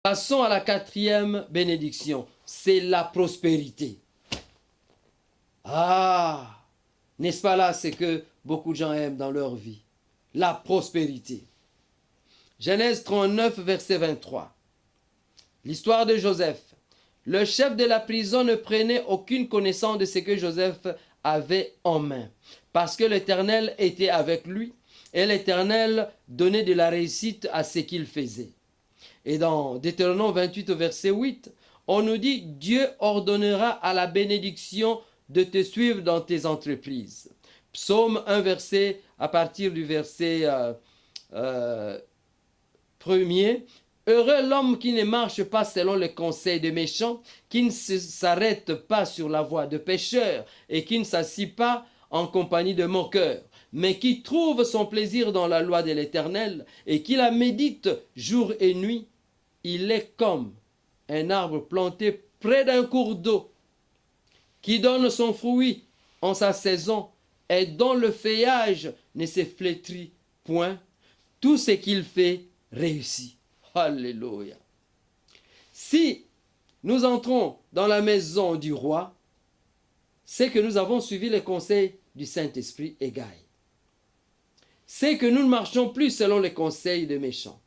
Passons à la quatrième bénédiction. C'est la prospérité. Ah, n'est-ce pas là, c'est que beaucoup de gens aiment dans leur vie. La prospérité. Genèse 39, verset 23. L'histoire de Joseph. Le chef de la prison ne prenait aucune connaissance de ce que Joseph avait en main, parce que l'Éternel était avec lui, et l'Éternel donnait de la réussite à ce qu'il faisait. Et dans Deutéronome 28, verset 8, on nous dit « Dieu ordonnera à la bénédiction de te suivre dans tes entreprises ». Psaume 1, verset, à partir du verset 1er, « Heureux l'homme qui ne marche pas selon les conseils des méchants, qui ne s'arrête pas sur la voie de pécheurs et qui ne s'assied pas en compagnie de moqueurs, mais qui trouve son plaisir dans la loi de l'Éternel et qui la médite jour et nuit. Il est comme un arbre planté près d'un cours d'eau, qui donne son fruit en sa saison et dont le feuillage ne se flétrit point. Tout ce qu'il fait réussit. » Alléluia. Si nous entrons dans la maison du roi, c'est que nous avons suivi les conseils du Saint-Esprit égaye. C'est que nous ne marchons plus selon les conseils des méchants.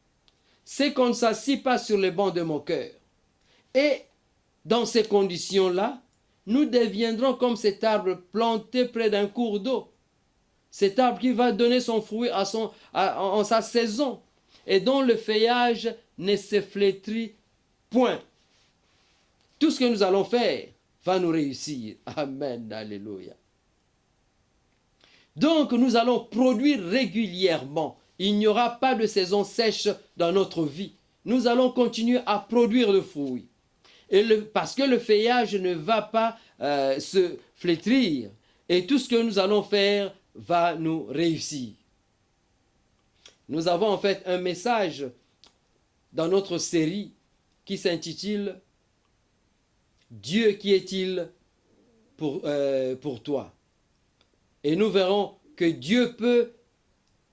C'est qu'on ne s'assit pas sur les bancs de moqueurs. Et dans ces conditions-là, nous deviendrons comme cet arbre planté près d'un cours d'eau. Cet arbre qui va donner son fruit en sa saison et dont le feuillage ne se flétrit point. Tout ce que nous allons faire va nous réussir. Amen, alléluia. Donc nous allons produire régulièrement. Il n'y aura pas de saison sèche dans notre vie. Nous allons continuer à produire le fruit. Parce que le feuillage ne va pas se flétrir. Et tout ce que nous allons faire va nous réussir. Nous avons en fait un message dans notre série qui s'intitule « Dieu qui est-il pour toi ?» Et nous verrons que Dieu peut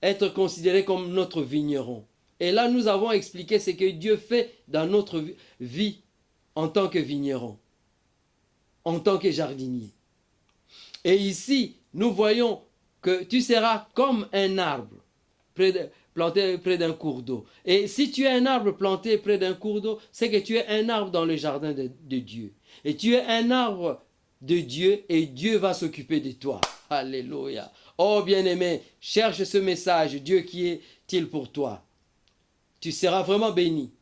être considéré comme notre vigneron. Et là, nous avons expliqué ce que Dieu fait dans notre vie en tant que vigneron, en tant que jardinier. Et ici, nous voyons que tu seras comme un arbre planté près d'un cours d'eau. Et si tu es un arbre planté près d'un cours d'eau, c'est que tu es un arbre dans le jardin de Dieu. Et tu es un arbre de Dieu et Dieu va s'occuper de toi. Alléluia. Oh bien-aimé, cherche ce message. Dieu qui est-il pour toi? Tu seras vraiment béni.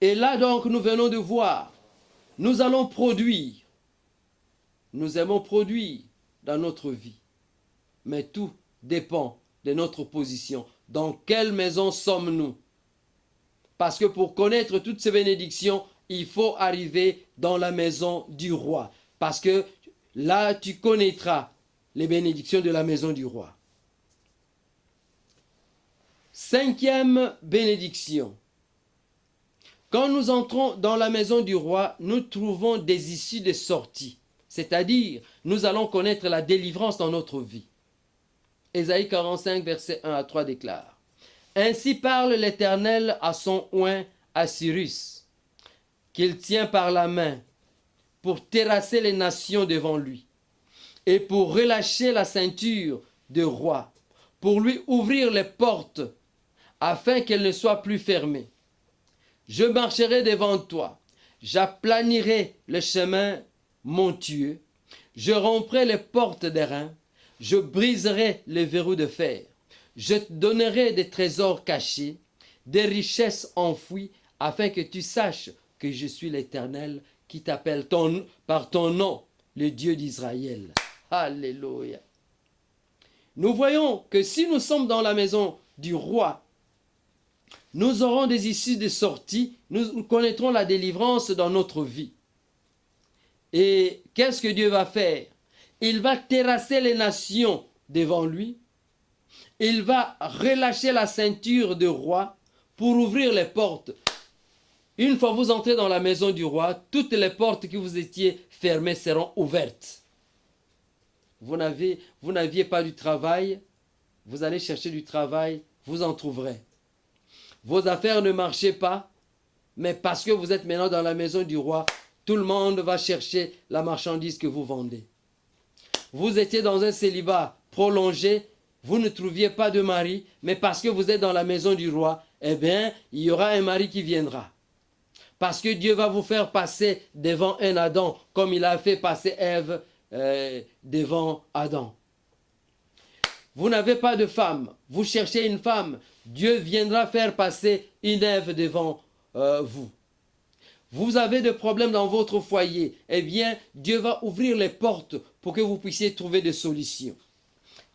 Et là donc, nous venons de voir, nous allons produire. Nous aimons produire dans notre vie. Mais tout dépend de notre position. Dans quelle maison sommes-nous? Parce que pour connaître toutes ces bénédictions, il faut arriver dans la maison du roi. Parce que là, tu connaîtras les bénédictions de la maison du roi. Cinquième bénédiction. Quand nous entrons dans la maison du roi, nous trouvons des issues de sortie. C'est-à-dire, nous allons connaître la délivrance dans notre vie. Ésaïe 45, verset 1 à 3 déclare « Ainsi parle l'Éternel à son oint Assyrus, qu'il tient par la main pour terrasser les nations devant lui, et pour relâcher la ceinture de roi, pour lui ouvrir les portes, afin qu'elles ne soient plus fermées. Je marcherai devant toi, j'aplanirai le chemin montueux, je romprai les portes d'airain, je briserai les verrous de fer, je te donnerai des trésors cachés, des richesses enfouies, afin que tu saches que je suis l'Éternel qui t'appelle par ton nom, le Dieu d'Israël. » Alléluia. Nous voyons que si nous sommes dans la maison du roi, nous aurons des issues de sortie, nous connaîtrons la délivrance dans notre vie. Et qu'est-ce que Dieu va faire? Il va terrasser les nations devant lui. Il va relâcher la ceinture de roi pour ouvrir les portes. Une fois vous entrez dans la maison du roi, toutes les portes qui vous étiez fermées seront ouvertes. Vous n'aviez pas du travail, vous allez chercher du travail, vous en trouverez. Vos affaires ne marchaient pas, Mais parce que vous êtes maintenant dans la maison du roi, tout le monde va chercher la marchandise que vous vendez. Vous étiez dans un célibat prolongé, vous ne trouviez pas de mari, mais parce que vous êtes dans la maison du roi, eh bien, il y aura un mari qui viendra. Parce que Dieu va vous faire passer devant un Adam, comme il a fait passer Ève devant Adam. Vous n'avez pas de femme, vous cherchez une femme, Dieu viendra faire passer une Ève devant vous. Vous avez des problèmes dans votre foyer, eh bien, Dieu va ouvrir les portes pour que vous puissiez trouver des solutions.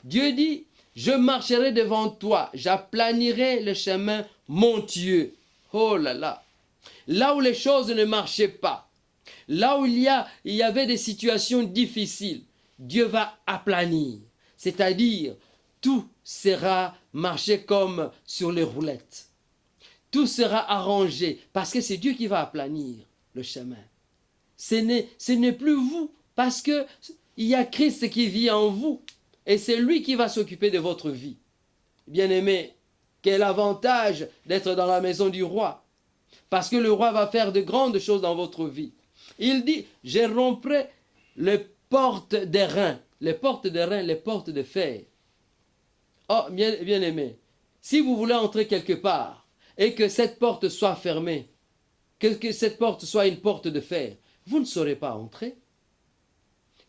Dieu dit, je marcherai devant toi, j'aplanirai le chemin montueux. Oh là là! Là où les choses ne marchaient pas, là où il y avait des situations difficiles, Dieu va aplanir. C'est-à-dire, tout sera marché comme sur les roulettes. Tout sera arrangé parce que c'est Dieu qui va aplanir le chemin. Ce n'est plus vous parce qu'il y a Christ qui vit en vous et c'est lui qui va s'occuper de votre vie. Bien-aimés, quel avantage d'être dans la maison du roi parce que le roi va faire de grandes choses dans votre vie. Il dit, je romprai les portes d'airain, les portes d'airain, les portes de fer. Oh, bien-aimés, si vous voulez entrer quelque part, et que cette porte soit fermée, que cette porte soit une porte de fer, vous ne saurez pas entrer.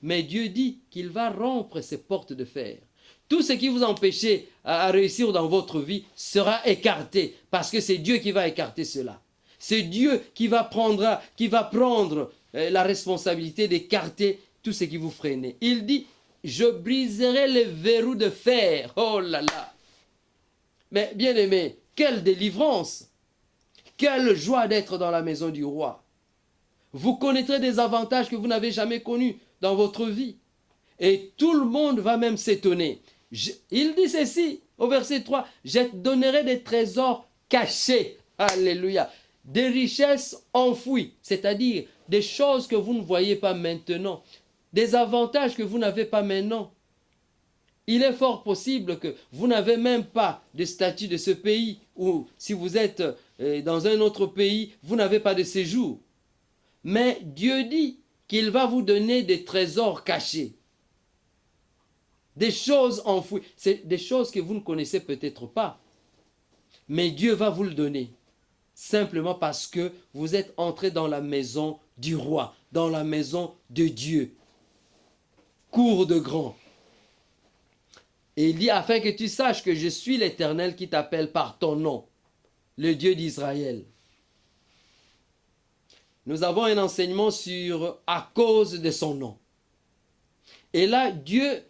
Mais Dieu dit qu'il va rompre ces portes de fer. Tout ce qui vous empêchait à réussir dans votre vie sera écarté, parce que c'est Dieu qui va écarter cela. C'est Dieu qui va prendre la responsabilité d'écarter tout ce qui vous freinait. Il dit, je briserai les verrous de fer. Oh là là! Mais bien aimé, quelle délivrance! Quelle joie d'être dans la maison du roi! Vous connaîtrez des avantages que vous n'avez jamais connus dans votre vie. Et tout le monde va même s'étonner. Il dit ceci au verset 3, je te donnerai des trésors cachés. Alléluia. Des richesses enfouies, c'est-à-dire des choses que vous ne voyez pas maintenant, des avantages que vous n'avez pas maintenant. Il est fort possible que vous n'avez même pas de statut de ce pays, ou si vous êtes dans un autre pays, vous n'avez pas de séjour. Mais Dieu dit qu'il va vous donner des trésors cachés, des choses enfouies, c'est des choses que vous ne connaissez peut-être pas, mais Dieu va vous le donner. Simplement parce que vous êtes entré dans la maison du roi, dans la maison de Dieu. Cour de grand. Et il dit, afin que tu saches que je suis l'Éternel qui t'appelle par ton nom, le Dieu d'Israël. Nous avons un enseignement sur à cause de son nom. Et là, Dieu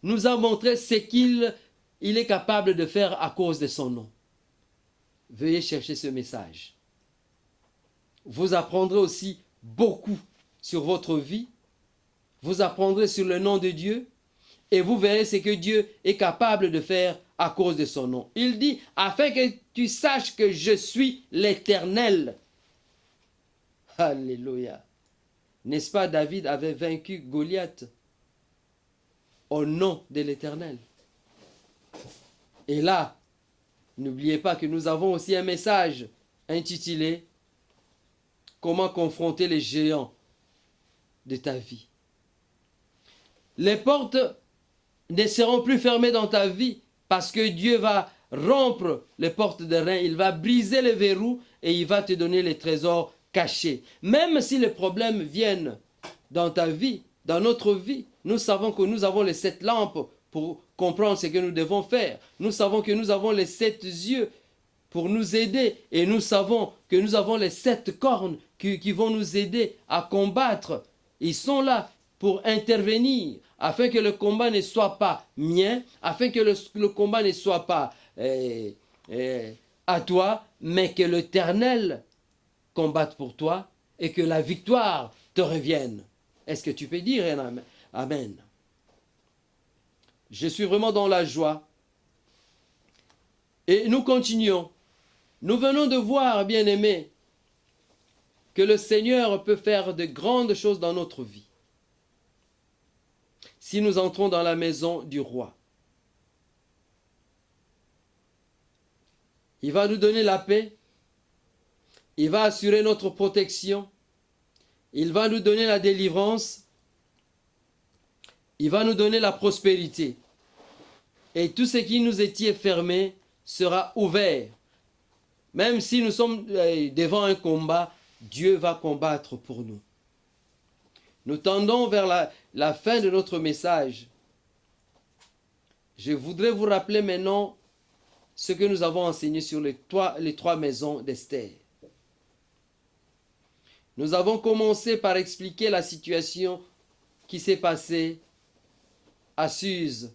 nous a montré ce qu'il est capable de faire à cause de son nom. Veuillez chercher ce message. Vous apprendrez aussi beaucoup sur votre vie. Vous apprendrez sur le nom de Dieu. Et vous verrez ce que Dieu est capable de faire à cause de son nom. Il dit, afin que tu saches que je suis l'Éternel. Alléluia. N'est-ce pas, David avait vaincu Goliath au nom de l'Éternel. Et là, n'oubliez pas que nous avons aussi un message intitulé « Comment confronter les géants de ta vie ». Les portes ne seront plus fermées dans ta vie parce que Dieu va rompre les portes de rein, il va briser les verrous et il va te donner les trésors cachés. Même si les problèmes viennent dans ta vie, dans notre vie, nous savons que nous avons les 7 lampes pour comprendre ce que nous devons faire. Nous savons que nous avons les 7 yeux pour nous aider et nous savons que nous avons les 7 cornes qui vont nous aider à combattre. Ils sont là pour intervenir afin que le combat ne soit pas mien, afin que le combat ne soit pas à toi, mais que l'Éternel combatte pour toi et que la victoire te revienne. Est-ce que tu peux dire un amen? Je suis vraiment dans la joie. Et nous continuons. Nous venons de voir, bien-aimés, que le Seigneur peut faire de grandes choses dans notre vie. Si nous entrons dans la maison du roi. Il va nous donner la paix Il va assurer notre protection. Il va nous donner la délivrance. Il va nous donner la prospérité. Et tout ce qui nous était fermé sera ouvert. Même si nous sommes devant un combat, Dieu va combattre pour nous. Nous tendons vers la fin de notre message. Je voudrais vous rappeler maintenant ce que nous avons enseigné sur les trois maisons d'Esther. Nous avons commencé par expliquer la situation qui s'est passée à Suse.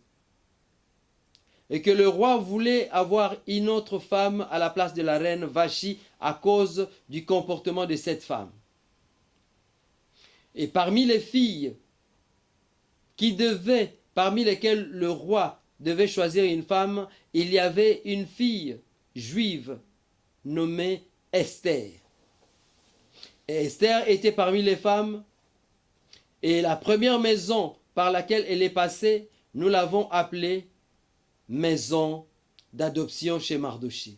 Et que le roi voulait avoir une autre femme à la place de la reine Vachi à cause du comportement de cette femme. Et parmi les filles parmi lesquelles le roi devait choisir une femme, il y avait une fille juive nommée Esther. Et Esther était parmi les femmes, et la première maison par laquelle elle est passée, nous l'avons appelée maison d'adoption chez Mardoché.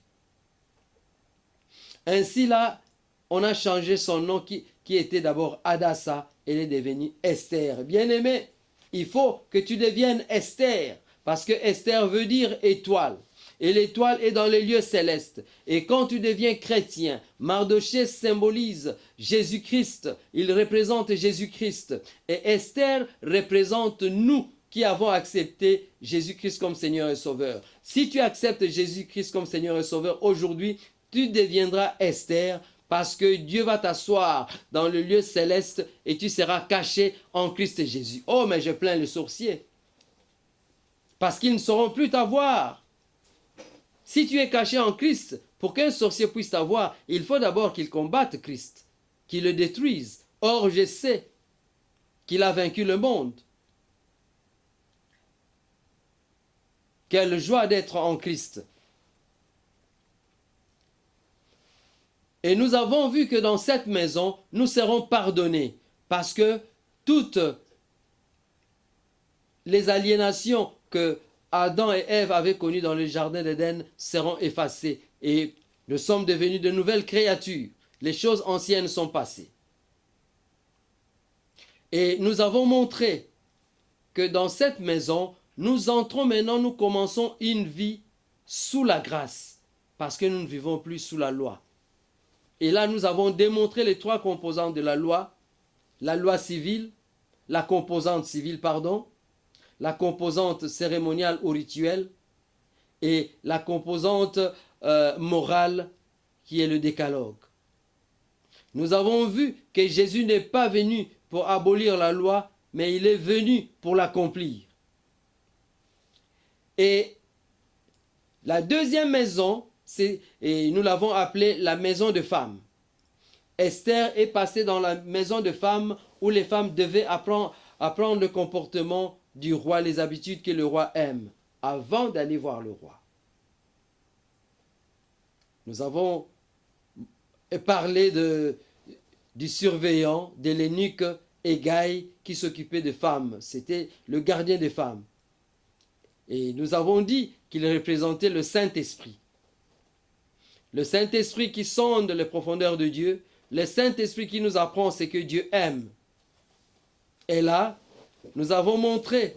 Ainsi là, on a changé son nom qui était d'abord Adassa, elle est devenue Esther. Bien-aimé, il faut que tu deviennes Esther, parce que Esther veut dire étoile. Et l'étoile est dans les lieux célestes. Et quand tu deviens chrétien, Mardoché symbolise Jésus-Christ. Il représente Jésus-Christ. Et Esther représente nous qui avons accepté Jésus-Christ comme Seigneur et Sauveur. Si tu acceptes Jésus-Christ comme Seigneur et Sauveur aujourd'hui, tu deviendras Esther parce que Dieu va t'asseoir dans le lieu céleste et tu seras caché en Christ Jésus. Oh, mais je plains les sorciers parce qu'ils ne sauront plus t'avoir. Si tu es caché en Christ, pour qu'un sorcier puisse t'avoir, il faut d'abord qu'il combatte Christ, qu'il le détruise. Or, je sais qu'il a vaincu le monde. Quelle joie d'être en Christ. Et nous avons vu que dans cette maison, nous serons pardonnés parce que toutes les aliénations que Adam et Ève avaient connues dans le jardin d'Éden seront effacées et nous sommes devenus de nouvelles créatures. Les choses anciennes sont passées. Et nous avons montré que dans cette maison, nous entrons maintenant, nous commençons une vie sous la grâce parce que nous ne vivons plus sous la loi. Et là, nous avons démontré les trois composantes de la loi civile, la composante civile, pardon, la composante cérémoniale ou rituelle et la composante morale qui est le décalogue. Nous avons vu que Jésus n'est pas venu pour abolir la loi, mais il est venu pour l'accomplir. Et la deuxième maison, et nous l'avons appelée la maison de femmes. Esther est passée dans la maison de femmes où les femmes devaient apprendre le comportement du roi, les habitudes que le roi aime, avant d'aller voir le roi. Nous avons parlé du surveillant, de l'eunuque Hégai qui s'occupait des femmes. C'était le gardien des femmes. Et nous avons dit qu'il représentait le Saint-Esprit. Le Saint-Esprit qui sonde les profondeurs de Dieu, le Saint-Esprit qui nous apprend ce que Dieu aime. Et là, nous avons montré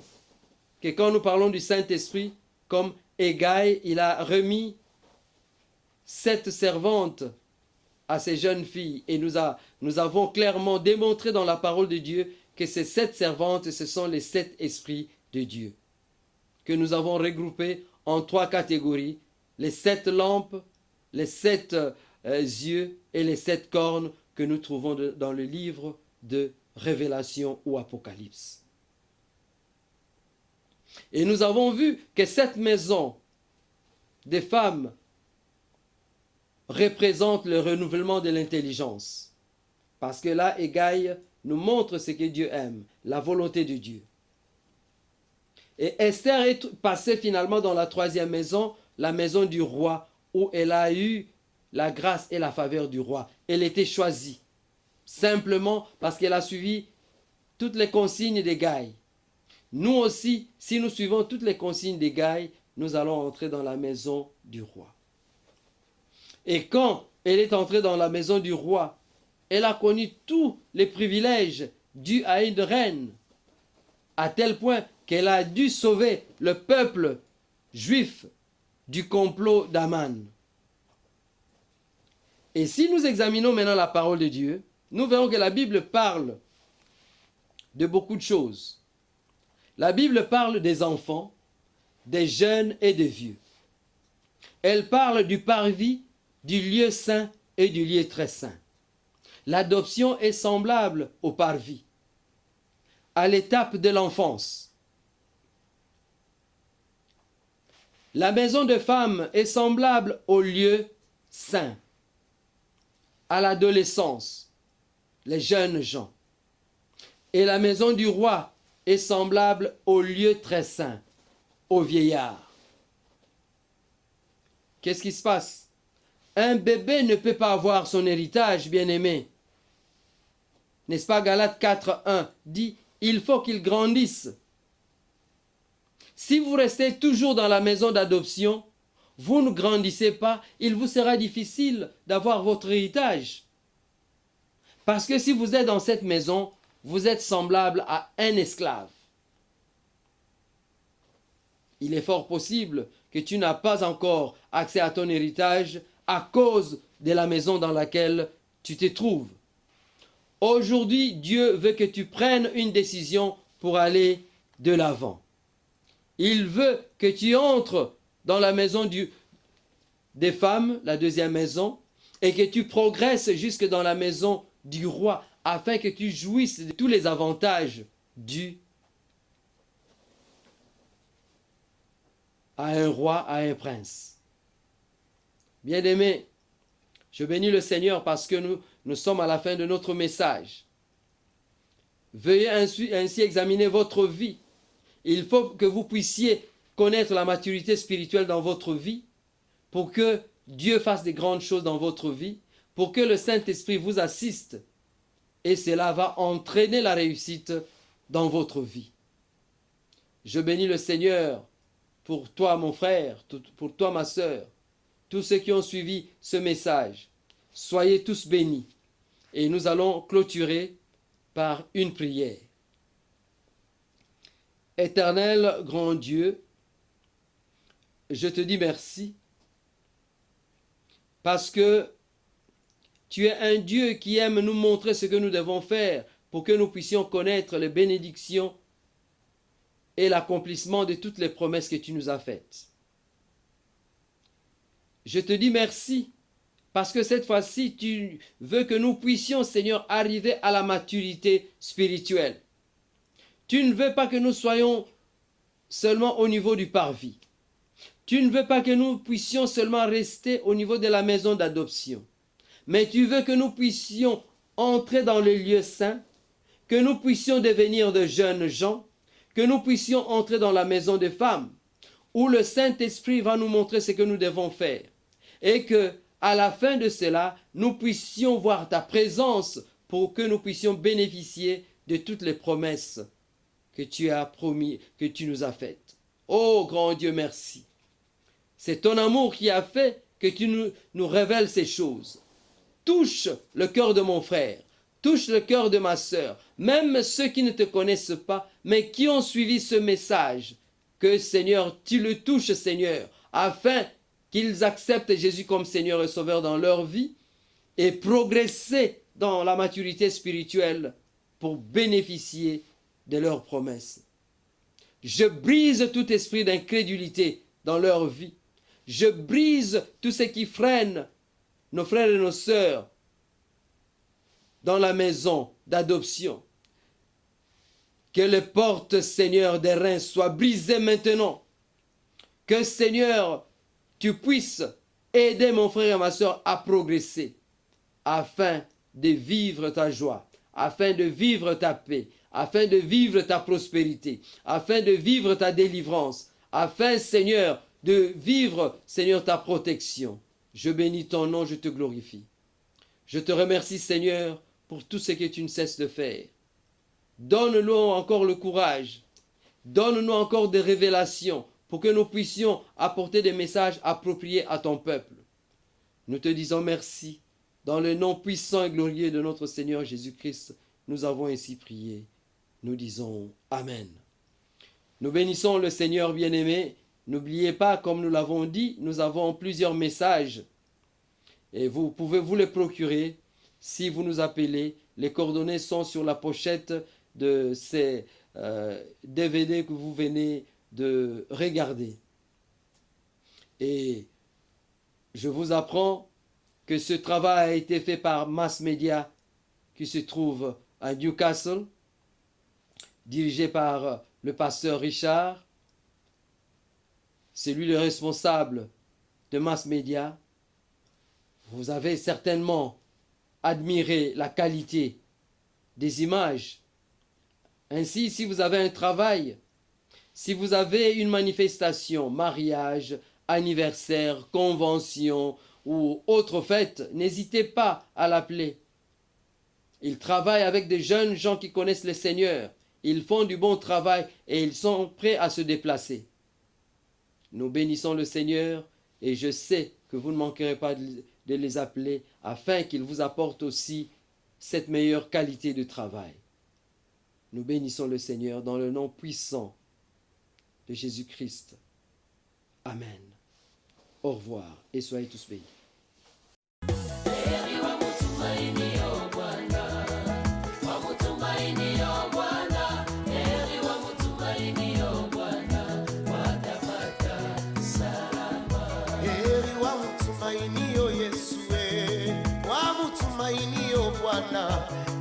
que quand nous parlons du Saint-Esprit, comme Hégai, il a remis 7 servantes à ces jeunes filles. Et nous avons clairement démontré dans la parole de Dieu que ces 7 servantes, ce sont les 7 esprits de Dieu, que nous avons regroupés en 3 catégories, les 7 lampes, les 7 yeux et les 7 cornes que nous trouvons dans le livre de Révélation ou Apocalypse. Et nous avons vu que cette maison des femmes représente le renouvellement de l'intelligence. Parce que là, Hégai nous montre ce que Dieu aime, la volonté de Dieu. Et Esther est passée finalement dans la 3e maison, la maison du roi, où elle a eu la grâce et la faveur du roi. Elle était choisie, simplement parce qu'elle a suivi toutes les consignes d'Hégai. Nous aussi, si nous suivons toutes les consignes d'Hégai, nous allons entrer dans la maison du roi. Et quand Elle est entrée dans la maison du roi. Elle a connu tous les privilèges dus à une reine, à tel point qu'elle a dû sauver le peuple juif du complot d'Aman. Et si nous examinons maintenant la parole de Dieu, nous verrons que la Bible parle de beaucoup de choses. La Bible parle des enfants, des jeunes et des vieux. Elle parle du parvis, du lieu saint et du lieu très saint. L'adoption est semblable au parvis, à l'étape de l'enfance. La maison de femme est semblable au lieu saint, à l'adolescence, les jeunes gens. Et la maison du roi est semblable au lieu très saint, au vieillard. Qu'est-ce qui se passe? Un bébé ne peut pas avoir son héritage, bien-aimé. N'est-ce pas, Galates 4:1 dit, il faut qu'il grandisse. Si vous restez toujours dans la maison d'adoption, vous ne grandissez pas, il vous sera difficile d'avoir votre héritage. Parce que si vous êtes dans cette maison, vous êtes semblable à un esclave. Il est fort possible que tu n'as pas encore accès à ton héritage à cause de la maison dans laquelle tu te trouves. Aujourd'hui, Dieu veut que tu prennes une décision pour aller de l'avant. Il veut que tu entres dans la maison des femmes, la deuxième maison, et que tu progresses jusque dans la maison du roi, afin que tu jouisses de tous les avantages dus à un roi, à un prince. Bien-aimés, je bénis le Seigneur parce que nous sommes à la fin de notre message. Veuillez ainsi examiner votre vie. Il faut que vous puissiez connaître la maturité spirituelle dans votre vie pour que Dieu fasse des grandes choses dans votre vie, pour que le Saint-Esprit vous assiste et cela va entraîner la réussite dans votre vie. Je bénis le Seigneur pour toi, mon frère, pour toi, ma sœur, tous ceux qui ont suivi ce message. Soyez tous bénis. Et nous allons clôturer par une prière. Éternel grand Dieu, je te dis merci parce que tu es un Dieu qui aime nous montrer ce que nous devons faire pour que nous puissions connaître les bénédictions et l'accomplissement de toutes les promesses que tu nous as faites. Je te dis merci parce que cette fois-ci, tu veux que nous puissions, Seigneur, arriver à la maturité spirituelle. Tu ne veux pas que nous soyons seulement au niveau du parvis. Tu ne veux pas que nous puissions seulement rester au niveau de la maison d'adoption. Mais tu veux que nous puissions entrer dans le lieu saint, que nous puissions devenir de jeunes gens, que nous puissions entrer dans la maison des femmes, où le Saint-Esprit va nous montrer ce que nous devons faire. Et que, à la fin de cela, nous puissions voir ta présence pour que nous puissions bénéficier de toutes les promesses que tu as promis, que tu nous as faites. Oh, grand Dieu, merci. C'est ton amour qui a fait que tu nous révèles ces choses. Touche le cœur de mon frère, touche le cœur de ma sœur, même ceux qui ne te connaissent pas, mais qui ont suivi ce message. Que, Seigneur, tu le touches, Seigneur, afin qu'ils acceptent Jésus comme Seigneur et Sauveur dans leur vie et progresser dans la maturité spirituelle pour bénéficier de leurs promesses. Je brise tout esprit d'incrédulité dans leur vie. Je brise tout ce qui freine nos frères et nos sœurs dans la maison d'adoption. Que les portes, Seigneur, des reins soient brisées maintenant. Que, Seigneur, tu puisses aider mon frère et ma sœur à progresser afin de vivre ta joie, afin de vivre ta paix, afin de vivre ta prospérité, afin de vivre ta délivrance, afin, Seigneur, de vivre, Seigneur, ta protection. Je bénis ton nom, je te glorifie. Je te remercie, Seigneur, pour tout ce que tu ne cesses de faire. Donne-nous encore le courage. Donne-nous encore des révélations pour que nous puissions apporter des messages appropriés à ton peuple. Nous te disons merci Dans le nom puissant et glorieux de notre Seigneur Jésus-Christ, nous avons ainsi prié. Nous disons Amen. Nous bénissons le Seigneur bien-aimé. N'oubliez pas, comme nous l'avons dit, nous avons plusieurs messages. Et vous pouvez vous les procurer si vous nous appelez. Les coordonnées sont sur la pochette de ces DVD que vous venez de regarder. Et je vous apprends que ce travail a été fait par Mass Media qui se trouve à Newcastle, dirigé par le pasteur Richard. C'est lui le responsable de Mass Media. Vous avez certainement admiré la qualité des images. Ainsi, si vous avez un travail, si vous avez une manifestation, mariage, anniversaire, convention ou autre fête, n'hésitez pas à l'appeler. Il travaille avec des jeunes gens qui connaissent le Seigneur. Ils font du bon travail et ils sont prêts à se déplacer. Nous bénissons le Seigneur et je sais que vous ne manquerez pas de les appeler afin qu'ils vous apportent aussi cette meilleure qualité de travail. Nous bénissons le Seigneur dans le nom puissant de Jésus-Christ. Amen. Au revoir et soyez tous bénis.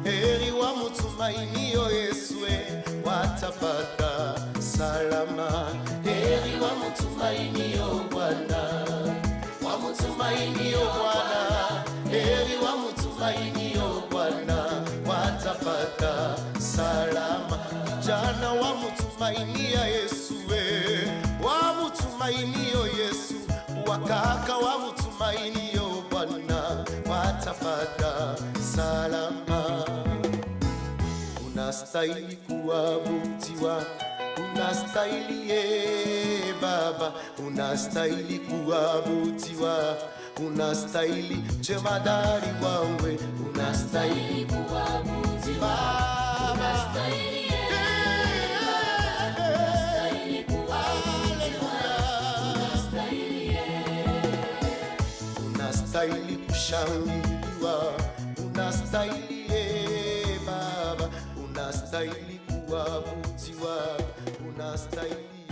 Heri wa mutumainio Yesu watapata salama. Heri wa mutumainio Bwana, wa mutumainio Bwana. Heri wa mutumainio Bwana watapata salama. Jana wa mutumainia Yesu wa mutumainio Yesu. Wakaka wa mutumainio Bwana watapata salama. Unastahili kuabudiwa, unastahili Baba, unastahili kuabudiwa, unastahili jemadari wangu, unastahili kuabudiwa unastahili unastahili kushangiliwa, unastahili Baba, unastahili kuabudiwa, unastahili